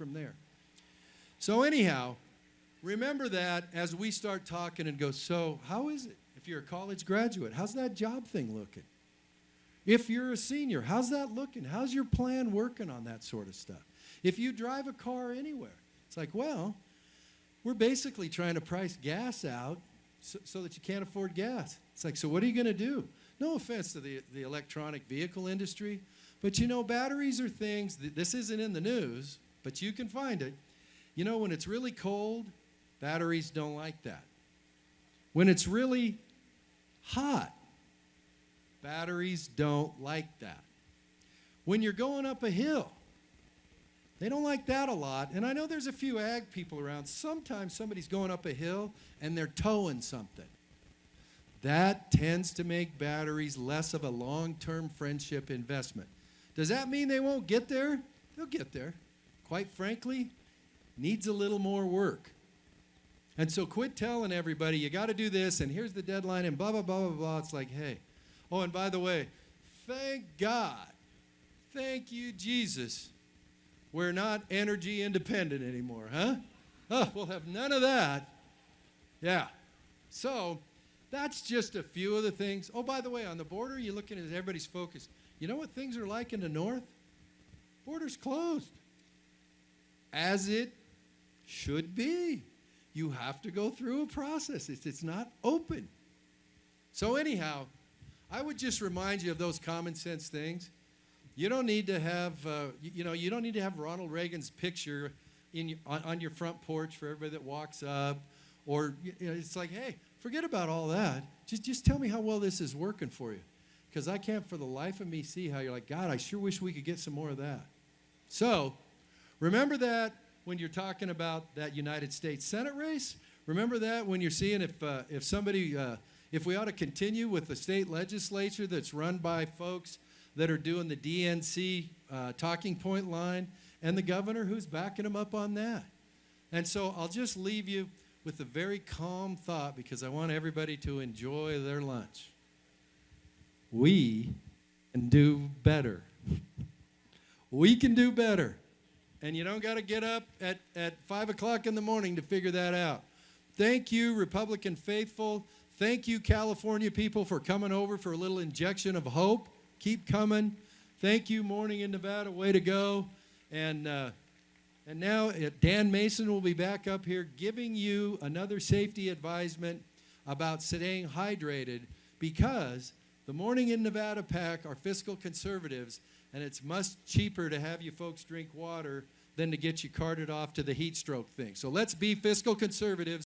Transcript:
from there. So anyhow, remember that as we start talking and go, so how is it? If you're a college graduate, how's that job thing looking? If you're a senior, how's that looking? How's your plan working on that sort of stuff? If you drive a car anywhere, it's like, well, we're basically trying to price gas out so that you can't afford gas. It's like, so what are you going to do? No offense to the electronic vehicle industry, but you know, batteries are things, this isn't in the news, but you can find it. You know, when it's really cold, batteries don't like that. When it's really hot, batteries don't like that. When you're going up a hill, they don't like that a lot. And I know there's a few ag people around. Sometimes somebody's going up a hill and they're towing something. That tends to make batteries less of a long-term friendship investment. Does that mean they won't get there? They'll get there. Quite frankly, needs a little more work. And so quit telling everybody, you got to do this, and here's the deadline, and blah, blah, blah, blah, blah. It's like, hey. Oh, and by the way, thank God, thank you, Jesus, we're not energy independent anymore, huh? Oh, we'll have none of that. Yeah. So that's just a few of the things. Oh, by the way, on the border, you're looking at everybody's focus. You know what things are like in the north? Border's closed. As it should be. You have to go through a process. It's not open. So anyhow, I would just remind you of those common sense things. You don't need to have, you don't need to have Ronald Reagan's picture on your front porch for everybody that walks up. Or it's like, hey, forget about all that. Just tell me how well this is working for you. Because I can't for the life of me see how you're like, God, I sure wish we could get some more of that. So remember that when you're talking about that United States Senate race. Remember that when you're seeing if we ought to continue with the state legislature that's run by folks that are doing the DNC talking point line, and the governor who's backing them up on that. And so I'll just leave you with a very calm thought because I want everybody to enjoy their lunch. We can do better. We can do better. And you don't got to get up at 5 o'clock in the morning to figure that out. Thank you, Republican faithful. Thank you, California people, for coming over for a little injection of hope. Keep coming. Thank you, Morning in Nevada. Way to go. And now Dan Mason will be back up here giving you another safety advisement about staying hydrated because the Morning in Nevada PAC are fiscal conservatives, and it's much cheaper to have you folks drink water than to get you carted off to the heat stroke thing. So let's be fiscal conservatives.